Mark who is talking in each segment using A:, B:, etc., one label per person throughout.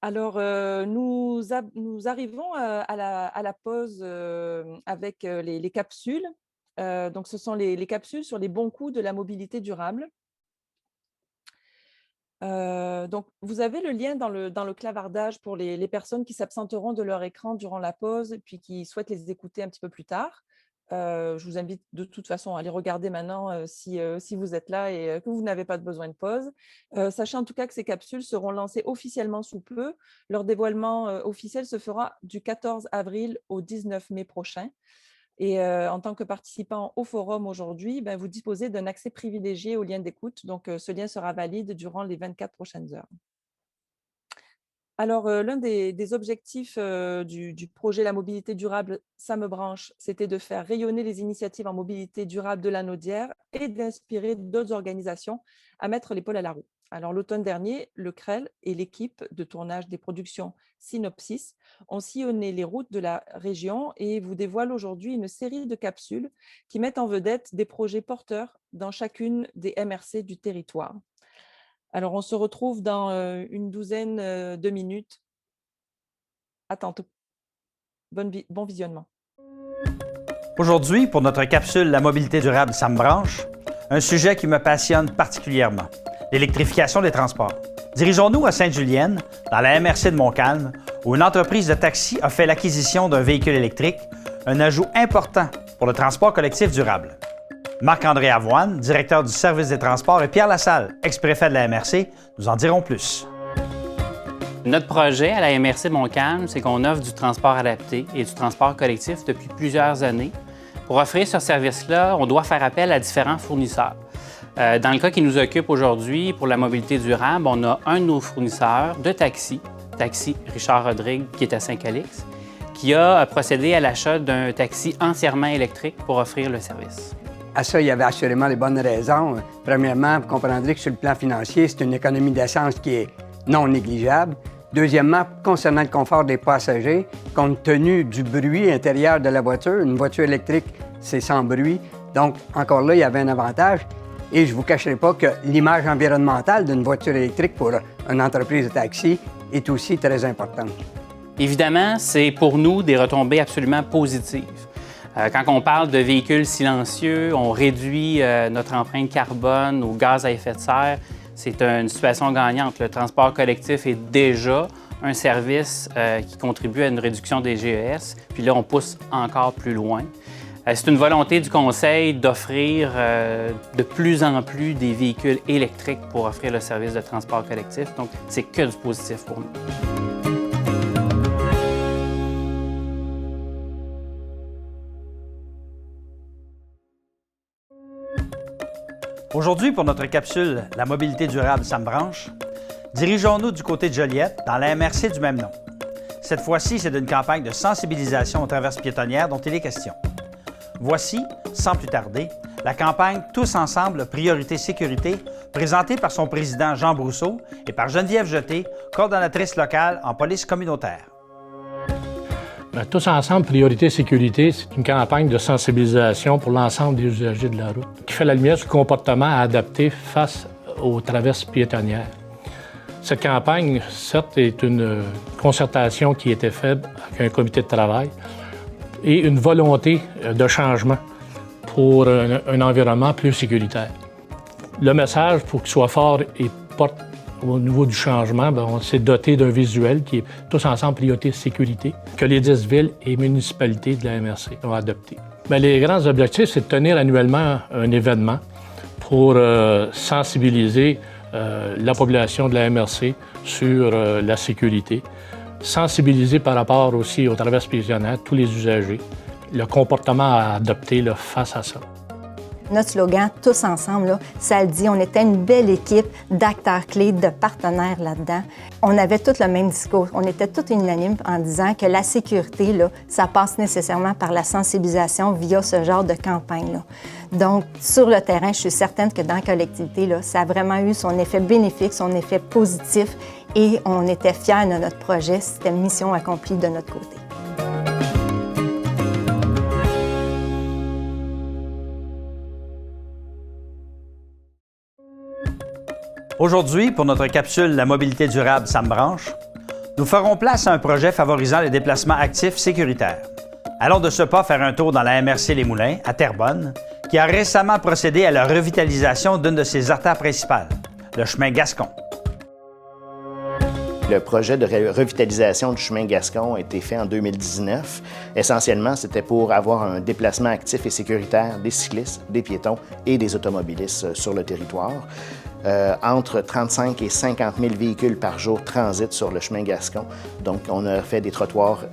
A: Alors, nous arrivons, à la pause, avec, les capsules. Donc ce sont les capsules sur les bons coups de la mobilité durable. Donc vous avez le lien dans le clavardage pour les personnes qui s'absenteront de leur écran durant la pause et puis qui souhaitent les écouter un petit peu plus tard. Je vous invite de toute façon à les regarder maintenant, si vous êtes là et que vous n'avez pas de besoin de pause. Sachez en tout cas que ces capsules seront lancées officiellement sous peu. Leur dévoilement, officiel se fera du 14 avril au 19 mai prochain. Et en tant que participant au forum aujourd'hui, ben, vous disposez d'un accès privilégié au lien d'écoute. Donc, ce lien sera valide durant les 24 prochaines heures. Alors, l'un des objectifs du projet La mobilité durable, ça me branche, c'était de faire rayonner les initiatives en mobilité durable de la Naudière et d'inspirer d'autres organisations à mettre l'épaule à la roue. Alors, l'automne dernier, le CREL et l'équipe de tournage des productions Synopsis ont sillonné les routes de la région et vous dévoilent aujourd'hui une série de capsules qui mettent en vedette des projets porteurs dans chacune des MRC du territoire. Alors, on se retrouve dans une douzaine de minutes. À tantôt. Bon visionnement.
B: Aujourd'hui, pour notre capsule La mobilité durable, ça me branche, un sujet qui me passionne particulièrement, l'électrification des transports. Dirigeons-nous à Sainte-Julienne, dans la MRC de Montcalm, où une entreprise de taxi a fait l'acquisition d'un véhicule électrique, un ajout important pour le transport collectif durable. Marc-André Avoine, directeur du service des transports, et Pierre Lassalle, ex-préfet de la MRC, nous en diront plus.
C: Notre projet à la MRC de Montcalm, c'est qu'on offre du transport adapté et du transport collectif depuis plusieurs années. Pour offrir ce service-là, on doit faire appel à différents fournisseurs. Dans le cas qui nous occupe aujourd'hui, pour la mobilité durable, on a un de nos fournisseurs de taxi, Taxi Richard Rodrigue, qui est à Saint-Calix, qui a procédé à l'achat d'un taxi entièrement électrique pour offrir le service.
D: À ça, il y avait assurément les bonnes raisons. Premièrement, vous comprendrez que sur le plan financier, c'est une économie d'essence qui est non négligeable. Deuxièmement, concernant le confort des passagers, compte tenu du bruit intérieur de la voiture, une voiture électrique, c'est sans bruit. Donc, encore là, il y avait un avantage. Et je ne vous cacherai pas que l'image environnementale d'une voiture électrique pour une entreprise de taxi est aussi très importante.
C: Évidemment, c'est pour nous des retombées absolument positives. Quand on parle de véhicules silencieux, on réduit notre empreinte carbone aux gaz à effet de serre. C'est une situation gagnante. Le transport collectif est déjà un service qui contribue à une réduction des GES. Puis là, on pousse encore plus loin. C'est une volonté du Conseil d'offrir de plus en plus des véhicules électriques pour offrir le service de transport collectif. Donc, c'est que du positif pour nous.
B: Aujourd'hui, pour notre capsule La mobilité durable, ça me branche, dirigeons-nous du côté de Joliette, dans la MRC du même nom. Cette fois-ci, c'est d'une campagne de sensibilisation aux traverses piétonnières dont il est question. Voici, sans plus tarder, la campagne Tous ensemble, priorité sécurité, présentée par son président Jean Brousseau et par Geneviève Jeté, coordonnatrice locale en police communautaire.
E: Tous ensemble, priorité sécurité, c'est une campagne de sensibilisation pour l'ensemble des usagers de la route qui fait la lumière sur le comportement à adapter face aux traverses piétonnières. Cette campagne, certes, est une concertation qui a été faite avec un comité de travail et une volonté de changement pour un environnement plus sécuritaire. Le message, pour qu'il soit fort et porte au niveau du changement, on s'est doté d'un visuel qui est tous ensemble priorité sécurité, que les 10 villes et municipalités de la MRC ont adopté. Les grands objectifs, c'est de tenir annuellement un événement pour sensibiliser la population de la MRC sur la sécurité, sensibiliser par rapport aussi aux traverses piétonnières, tous les usagers, le comportement à adopter face à ça.
F: Notre slogan, Tous ensemble, là, ça le dit, on était une belle équipe d'acteurs clés, de partenaires là-dedans. On avait tous le même discours. On était tous unanimes en disant que la sécurité, là, ça passe nécessairement par la sensibilisation via ce genre de campagne-là. Donc, sur le terrain, je suis certaine que dans la collectivité, là, ça a vraiment eu son effet bénéfique, son effet positif et on était fiers de notre projet. C'était une mission accomplie de notre côté.
B: Aujourd'hui, pour notre capsule La mobilité durable, ça me branche, Nous ferons place à un projet favorisant les déplacements actifs sécuritaires. Allons de ce pas faire un tour dans la MRC Les Moulins, à Terrebonne, qui a récemment procédé à la revitalisation d'une de ses artères principales, le chemin Gascon.
G: Le projet de revitalisation du chemin Gascon a été fait en 2019. Essentiellement, c'était pour avoir un déplacement actif et sécuritaire des cyclistes, des piétons et des automobilistes sur le territoire. Entre 35 et 50 000 véhicules par jour transitent sur le chemin Gascon. Donc, on a fait des trottoirs,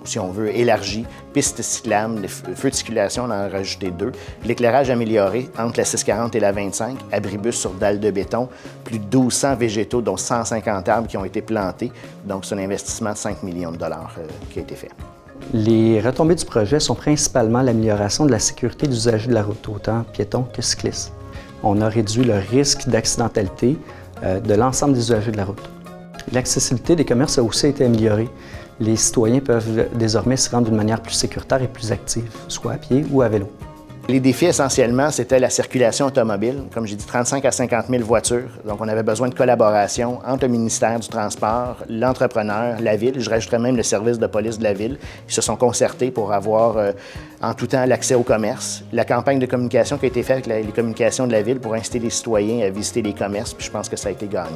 G: si on veut, élargis, pistes cyclables, des feux de circulation, on en a rajouté 2. L'éclairage amélioré entre la 640 et la 25, abribus sur dalles de béton, plus de 1200 végétaux, dont 150 arbres qui ont été plantés. Donc, c'est un investissement de 5 millions de dollars qui a été fait.
H: Les retombées du projet sont principalement l'amélioration de la sécurité des usagers de la route, autant piétons que cyclistes. On a réduit le risque d'accidentalité de l'ensemble des usagers de la route. L'accessibilité des commerces a aussi été améliorée. Les citoyens peuvent désormais s'y rendre d'une manière plus sécuritaire et plus active, soit à pied ou à vélo.
G: Les défis, essentiellement, c'était la circulation automobile. Comme j'ai dit, 35 à 50 000 voitures. Donc, on avait besoin de collaboration entre le ministère du Transport, l'entrepreneur, la Ville. Je rajouterais même le service de police de la Ville. Ils se sont concertés pour avoir en tout temps l'accès au commerce. La campagne de communication qui a été faite avec les communications de la Ville pour inciter les citoyens à visiter les commerces, puis je pense que ça a été gagnant.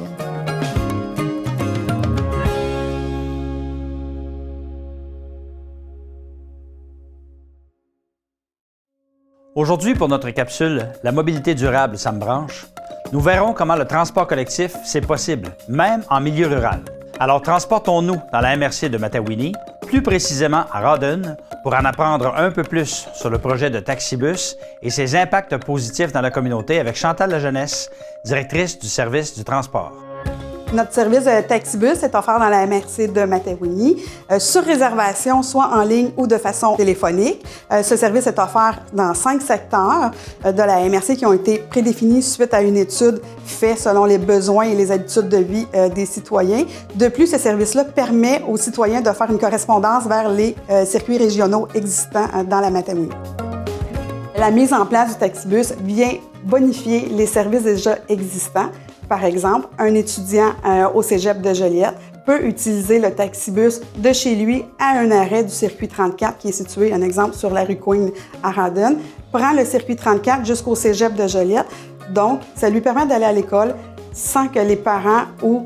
B: Aujourd'hui, pour notre capsule « La mobilité durable, ça me branche », nous verrons comment le transport collectif, c'est possible, même en milieu rural. Alors transportons-nous dans la MRC de Matawini, plus précisément à Rawdon, pour en apprendre un peu plus sur le projet de Taxibus et ses impacts positifs dans la communauté avec Chantal Lajeunesse, directrice du service du transport.
I: Notre service de Taxibus est offert dans la MRC de Matawini, sur réservation, soit en ligne ou de façon téléphonique. Ce service est offert dans 5 secteurs de la MRC qui ont été prédéfinis suite à une étude faite selon les besoins et les habitudes de vie des citoyens. De plus, ce service-là permet aux citoyens de faire une correspondance vers les circuits régionaux existants dans la Matawini. La mise en place du Taxibus vient bonifier les services déjà existants. Par exemple, un étudiant au cégep de Joliette peut utiliser le Taxibus de chez lui à un arrêt du circuit 34 qui est situé, un exemple, sur la rue Queen à Rawdon, prend le circuit 34 jusqu'au cégep de Joliette. Donc, ça lui permet d'aller à l'école sans que les parents ou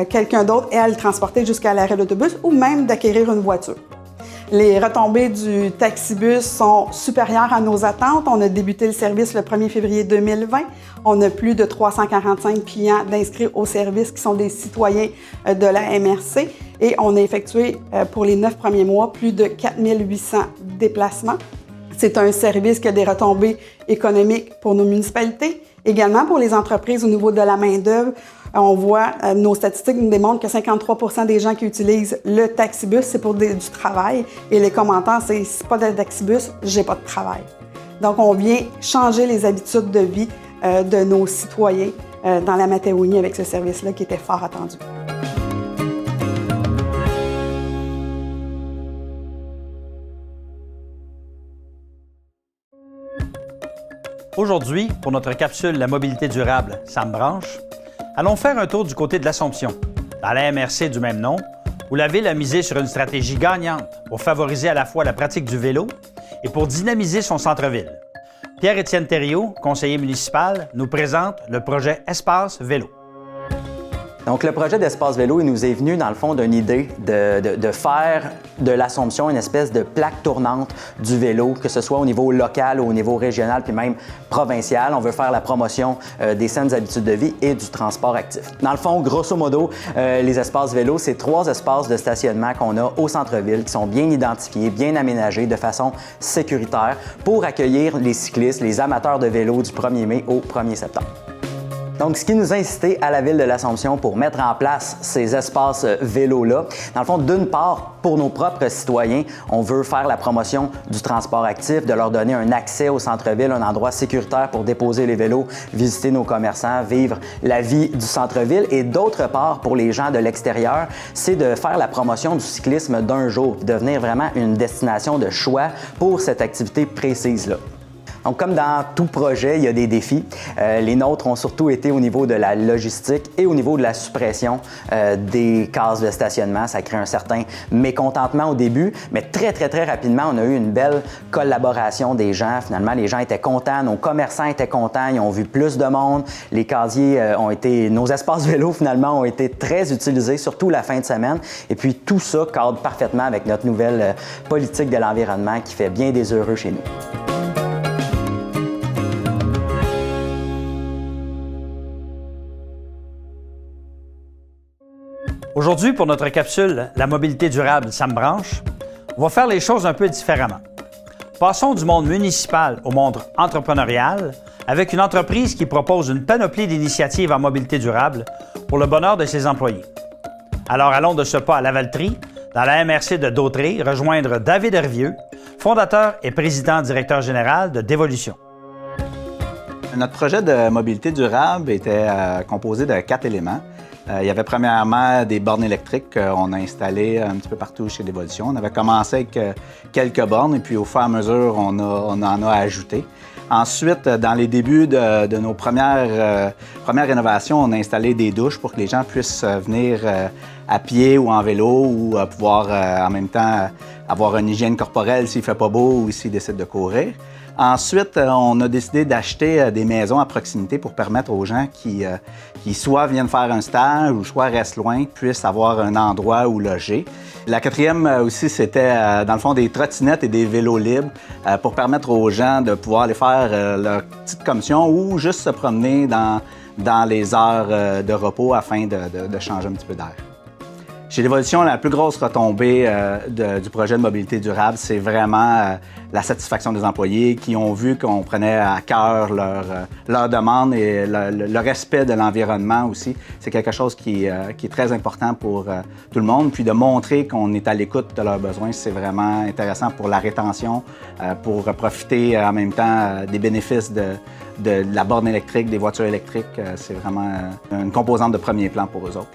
I: quelqu'un d'autre ait à le transporter jusqu'à l'arrêt d'autobus ou même d'acquérir une voiture. Les retombées du Taxibus sont supérieures à nos attentes. On a débuté le service le 1er février 2020. On a plus de 345 clients d'inscrits au service qui sont des citoyens de la MRC et on a effectué pour les 9 premiers mois plus de 4800 déplacements. C'est un service qui a des retombées économiques pour nos municipalités, également pour les entreprises au niveau de la main-d'œuvre. On voit, nos statistiques nous démontrent que 53% des gens qui utilisent le Taxibus, c'est pour du travail. Et les commentaires, c'est « si pas de Taxibus, j'ai pas de travail ». Donc, on vient changer les habitudes de vie de nos citoyens dans la Matawini avec ce service-là qui était fort attendu.
B: Aujourd'hui, pour notre capsule « La mobilité durable, ça me branche », allons faire un tour du côté de l'Assomption, dans la MRC du même nom, où la Ville a misé sur une stratégie gagnante pour favoriser à la fois la pratique du vélo et pour dynamiser son centre-ville. Pierre-Étienne Thériault, conseiller municipal, nous présente le projet Espace Vélo.
J: Donc, le projet d'Espace Vélo, il nous est venu, dans le fond, d'une idée de faire de l'Assomption une espèce de plaque tournante du vélo, que ce soit au niveau local ou au niveau régional, puis même provincial. On veut faire la promotion des saines habitudes de vie et du transport actif. Dans le fond, grosso modo, les espaces vélos, c'est 3 espaces de stationnement qu'on a au centre-ville qui sont bien identifiés, bien aménagés de façon sécuritaire pour accueillir les cyclistes, les amateurs de vélo du 1er mai au 1er septembre. Donc, ce qui nous a incité à la Ville de l'Assomption pour mettre en place ces espaces vélos-là, dans le fond, d'une part, pour nos propres citoyens, on veut faire la promotion du transport actif, de leur donner un accès au centre-ville, un endroit sécuritaire pour déposer les vélos, visiter nos commerçants, vivre la vie du centre-ville. Et d'autre part, pour les gens de l'extérieur, c'est de faire la promotion du cyclisme d'un jour, devenir vraiment une destination de choix pour cette activité précise-là. Donc, comme dans tout projet, il y a des défis. Les nôtres ont surtout été au niveau de la logistique et au niveau de la suppression des cases de stationnement. Ça crée un certain mécontentement au début, mais très rapidement, on a eu une belle collaboration des gens. Finalement, les gens étaient contents, nos commerçants étaient contents, ils ont vu plus de monde. Les casiers nos espaces vélos, finalement, ont été très utilisés, surtout la fin de semaine. Et puis, tout ça cadre parfaitement avec notre nouvelle politique de l'environnement qui fait bien des heureux chez nous.
B: Aujourd'hui, pour notre capsule La mobilité durable, ça me branche, on va faire les choses un peu différemment. Passons du monde municipal au monde entrepreneurial avec une entreprise qui propose une panoplie d'initiatives en mobilité durable pour le bonheur de ses employés. Alors allons de ce pas à Lavaltrie, dans la MRC de Dautrey, rejoindre David Hervieux, fondateur et président-directeur général de Dévolution.
K: Notre projet de mobilité durable était composé de 4 éléments. Il y avait premièrement des bornes électriques qu'on a installées un petit peu partout chez Dévolution. On avait commencé avec quelques bornes et puis au fur et à mesure, on en a ajouté. Ensuite, dans les débuts de nos premières rénovations, on a installé des douches pour que les gens puissent venir à pied ou en vélo ou pouvoir en même temps avoir une hygiène corporelle s'il ne fait pas beau ou s'ils décident de courir. Ensuite, on a décidé d'acheter des maisons à proximité pour permettre aux gens qui soit viennent faire un stage ou soit restent loin, puissent avoir un endroit où loger. La quatrième aussi, c'était dans le fond des trottinettes et des vélos libres pour permettre aux gens de pouvoir aller faire leur petite commission ou juste se promener dans les heures de repos afin de changer un petit peu d'air. Chez Dévolution, la plus grosse retombée du projet de mobilité durable, c'est vraiment la satisfaction des employés qui ont vu qu'on prenait à cœur leurs demandes et le respect de l'environnement aussi. C'est quelque chose qui est très important pour tout le monde. Puis de montrer qu'on est à l'écoute de leurs besoins, c'est vraiment intéressant pour la rétention, pour profiter en même temps des bénéfices de la borne électrique, des voitures électriques. C'est vraiment une composante de premier plan pour eux autres.